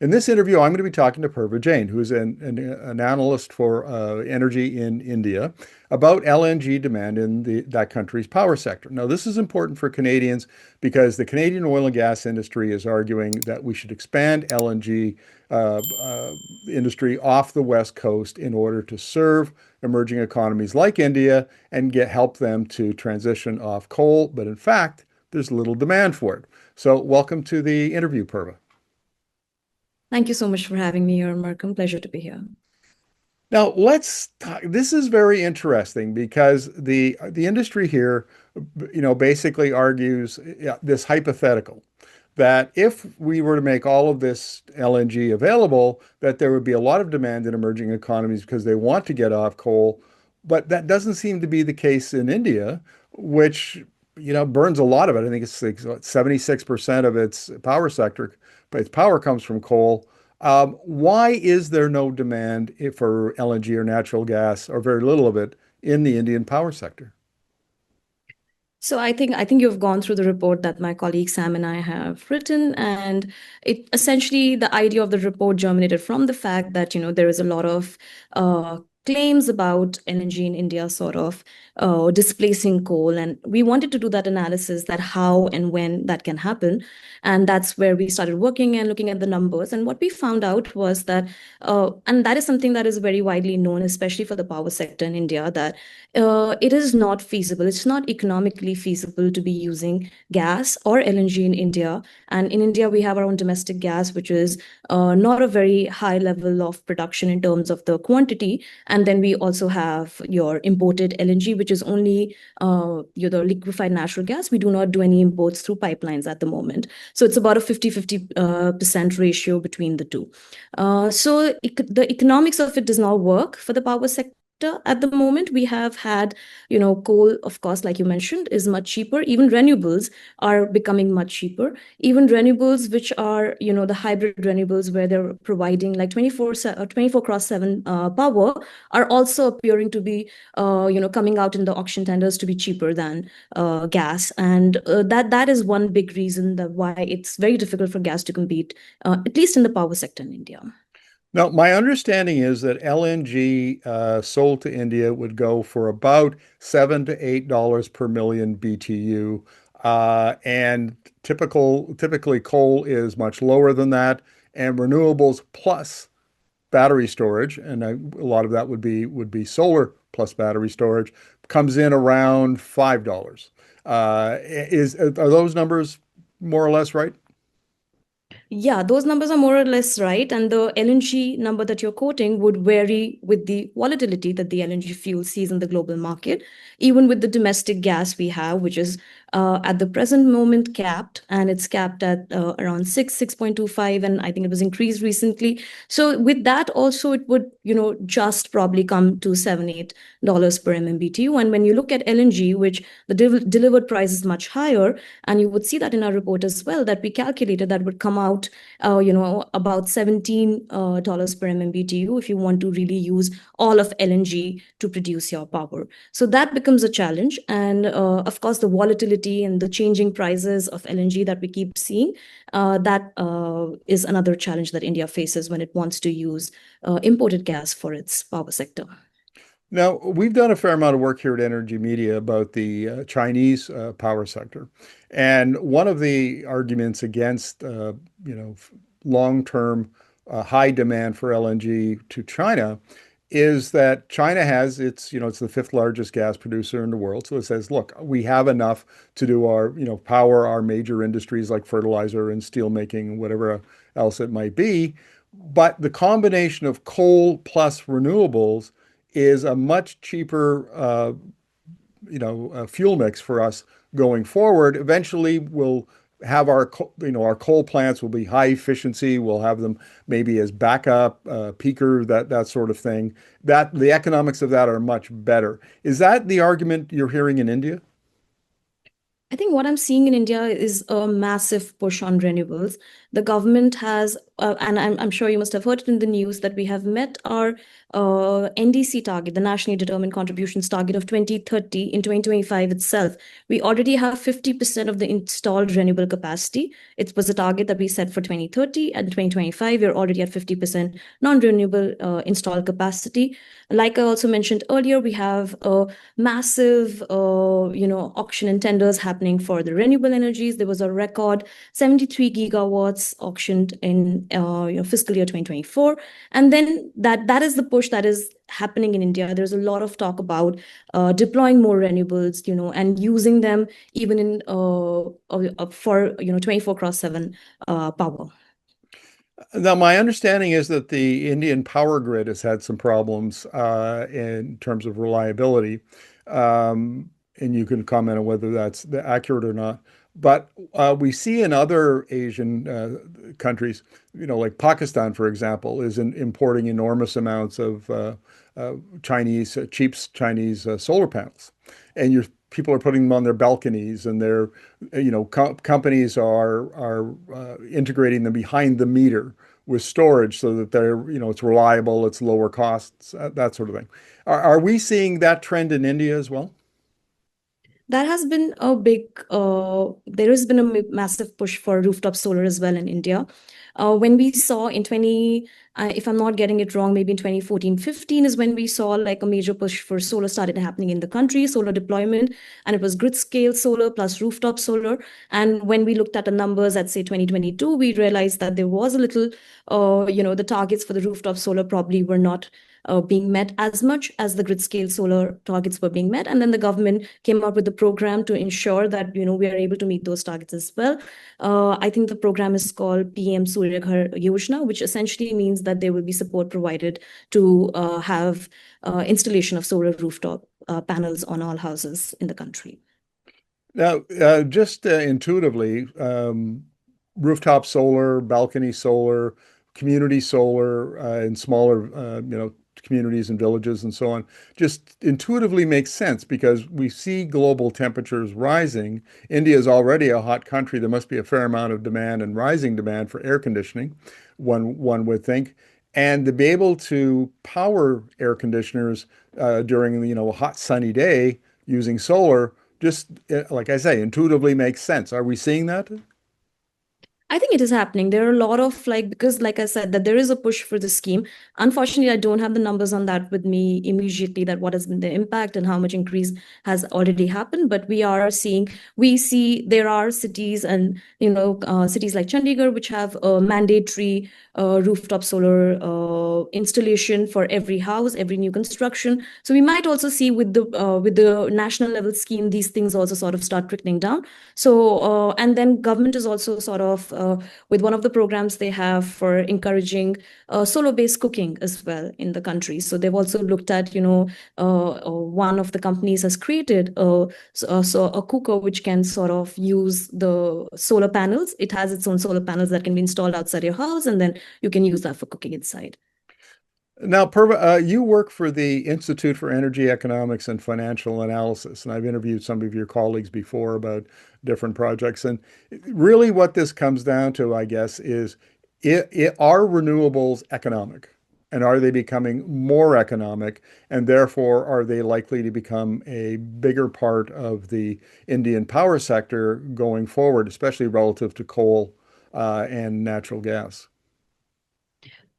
In this interview, I'm going to be talking to Purva Jain, who is an analyst for energy in India, about LNG demand in that country's power sector. Now, this is important for Canadians because the Canadian oil and gas industry is arguing that we should expand LNG industry off the West Coast in order to serve emerging economies like India and help them to transition off coal. But in fact, there's little demand for it. So, welcome to the interview, Purva. Thank you so much for having me here, Markham. Pleasure to be here. Now let's talk. This is very interesting because the industry here, basically argues this hypothetical that if we were to make all of this LNG available, that there would be a lot of demand in emerging economies because they want to get off coal. But that doesn't seem to be the case in India, which, burns a lot of it. I think it's like 76% of its power sector, but its power comes from coal. Why is there no demand for LNG or natural gas, or very little of it, in the Indian power sector? So I think you've gone through the report that my colleague Sam and I have written, and it essentially the idea of the report germinated from the fact that there is a lot of claims about LNG in India sort of displacing coal, and we wanted to do that analysis that how and when that can happen, and that's where we started working and looking at the numbers. And what we found out was that, and that is something that is very widely known, especially for the power sector in India, that it is not feasible. It's not economically feasible to be using gas or LNG in India. And in India, we have our own domestic gas, which is not a very high level of production in terms of the quantity. And then we also have your imported LNG, which is only the liquefied natural gas. We do not do any imports through pipelines at the moment. So it's about a 50-50% ratio between the two. The economics of it does not work for the power sector at the moment. We have had, coal, of course, like you mentioned, is much cheaper. Even renewables are becoming much cheaper. Even renewables, which are, the hybrid renewables where they're providing like 24/7 power, are also appearing to be, coming out in the auction tenders to be cheaper than gas. And that is one big reason that why it's very difficult for gas to compete, at least in the power sector in India. Now, my understanding is that LNG sold to India would go for about $7 to $8 per million BTU, and typically coal is much lower than that, and renewables plus battery storage, and a lot of that would be solar plus battery storage, comes in around $5. Are those numbers more or less right? Yeah, those numbers are more or less right. And the LNG number that you're quoting would vary with the volatility that the LNG fuel sees in the global market, even with the domestic gas we have, which is at the present moment capped, and it's capped at around 6.25, and I think it was increased recently. So with that also, it would, just probably come to $7-8 per MMBTU. And when you look at LNG, which the delivered price is much higher, and you would see that in our report as well, that we calculated that would come out, about $17 per MMBTU if you want to really use all of LNG to produce your power. So that becomes a challenge. And of course, the volatility and the changing prices of LNG that we keep seeing, that is another challenge that India faces when it wants to use imported gas for its power sector. Now, we've done a fair amount of work here at Energy Media about the Chinese power sector. And one of the arguments against, long-term high demand for LNG to China is that China has it's the fifth largest gas producer in the world. So it says, look, we have enough to do our, power our major industries like fertilizer and steel making, whatever else it might be. But the combination of coal plus renewables is a much cheaper, fuel mix for us going forward. Eventually, we'll have our coal plants will be high efficiency. We'll have them maybe as backup, peaker, that sort of thing. That the economics of that are much better. Is that the argument you're hearing in India? I think what I'm seeing in India is a massive push on renewables. The government has and I'm sure you must have heard it in the news that we have met our NDC target, the nationally determined contributions target of 2030 in 2025 itself. We already have 50% of the installed renewable capacity. It was a target that we set for 2030, and 2025 we're already at 50% non-renewable installed capacity. Like I also mentioned earlier, we have a massive, auction and tenders happening for the renewable energies. There was a record 73 gigawatts auctioned in fiscal year 2024. And then that is the push that is happening in India. There's a lot of talk about deploying more renewables, and using them even in for 24 cross 7 power. Now, my understanding is that the Indian power grid has had some problems in terms of reliability. Um, and you can comment on whether that's accurate or not. But we see in other Asian countries, like Pakistan, for example, is importing enormous amounts of cheap Chinese solar panels. And people are putting them on their balconies, and companies are integrating them behind the meter with storage so that it's reliable, it's lower costs, that sort of thing. Are we seeing that trend in India as well? That has been a big, there has been a massive push for rooftop solar as well in India. When we saw in 20, if I'm not getting it wrong, maybe in 2014, 15 is when we saw like a major push for solar started happening in the country, solar deployment, and it was grid scale solar plus rooftop solar. And when we looked at the numbers at say 2022, we realized that there was a little, the targets for the rooftop solar probably were not being met as much as the grid scale solar targets were being met. And then the government came up with a program to ensure that we are able to meet those targets as well. I think the program is called PM Surya Ghar Yojana, which essentially means that there will be support provided to have installation of solar rooftop panels on all houses in the country. Now, just intuitively, rooftop solar, balcony solar, community solar in smaller, communities and villages and so on, just intuitively makes sense because we see global temperatures rising. India is already a hot country. There must be a fair amount of demand and rising demand for air conditioning, one would think. And to be able to power air conditioners during, a hot sunny day using solar, just like I say, intuitively makes sense. Are we seeing that? I think it is happening. There are a lot of because like I said, that there is a push for the scheme. Unfortunately, I don't have the numbers on that with me immediately, that what has been the impact and how much increase has already happened. But we see there are cities and, cities like Chandigarh, which have a mandatory rooftop solar installation for every house, every new construction. So we might also see with the national level scheme, these things also sort of start trickling down. So, and then government is also sort of with one of the programs they have for encouraging solar-based cooking as well in the country. So they've also looked at, one of the companies has created a cooker which can sort of use the solar panels. It has its own solar panels that can be installed outside your house, and then you can use that for cooking inside. Now, Purva, you work for the Institute for Energy Economics and Financial Analysis, and I've interviewed some of your colleagues before about different projects. And really, what this comes down to, I guess, is are renewables economic? And are they becoming more economic? And therefore, are they likely to become a bigger part of the Indian power sector going forward, especially relative to coal and natural gas?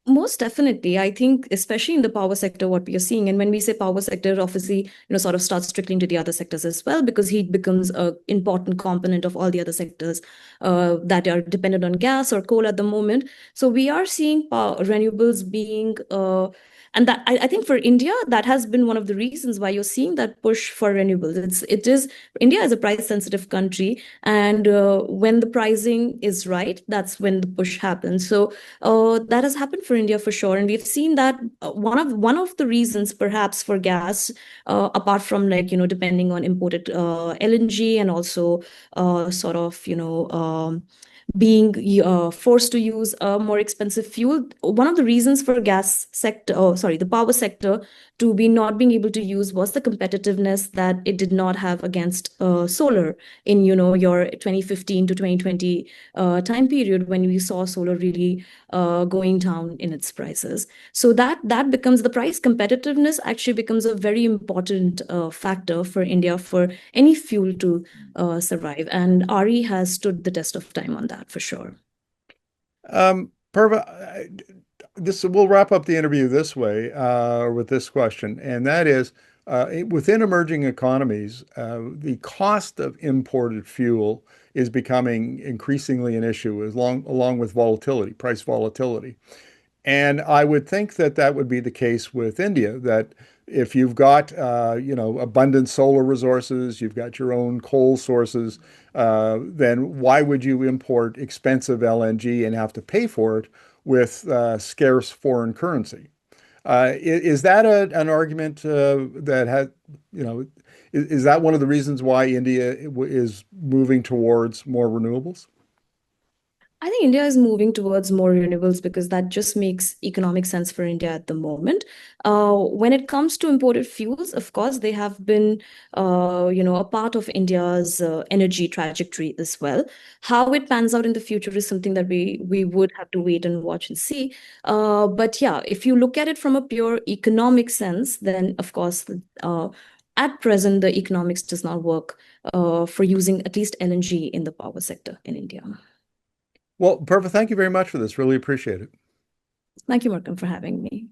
Most definitely. I think, especially in the power sector, what we are seeing, and when we say power sector, obviously, sort of starts trickling to the other sectors as well, because heat becomes an important component of all the other sectors that are dependent on gas or coal at the moment. So we are seeing renewables being, and that I think for India, that has been one of the reasons why you're seeing that push for renewables. India is a price sensitive country, and when the pricing is right, that's when the push happens. So that has happened for India for sure, and we've seen that one of the reasons perhaps for gas, apart from depending on imported LNG and also sort of being forced to use a more expensive fuel. One of the reasons for gas sector, oh, sorry, the power sector to be not being able to use was the competitiveness that it did not have against solar in, your 2015 to 2020 time period when we saw solar really going down in its prices. So that becomes the price competitiveness actually becomes a very important factor for India for any fuel to survive. And RE has stood the test of time on that for sure. Purva, this we'll wrap up the interview this way, with this question, and that is, within emerging economies, the cost of imported fuel is becoming increasingly an issue, along with volatility, price volatility. And I would think that that would be the case with India, that if you've got, abundant solar resources, you've got your own coal sources, then why would you import expensive LNG and have to pay for it with scarce foreign currency? Is that an argument that has, is that one of the reasons why India is moving towards more renewables? I think India is moving towards more renewables because that just makes economic sense for India at the moment. When it comes to imported fuels, of course, they have been, a part of India's energy trajectory as well. How it pans out in the future is something that we would have to wait and watch and see. But yeah, if you look at it from a pure economic sense, then of course, at present, the economics does not work for using at least LNG in the power sector in India. Well, perfect. Thank you very much for this. Really appreciate it. Thank you, Markham, for having me.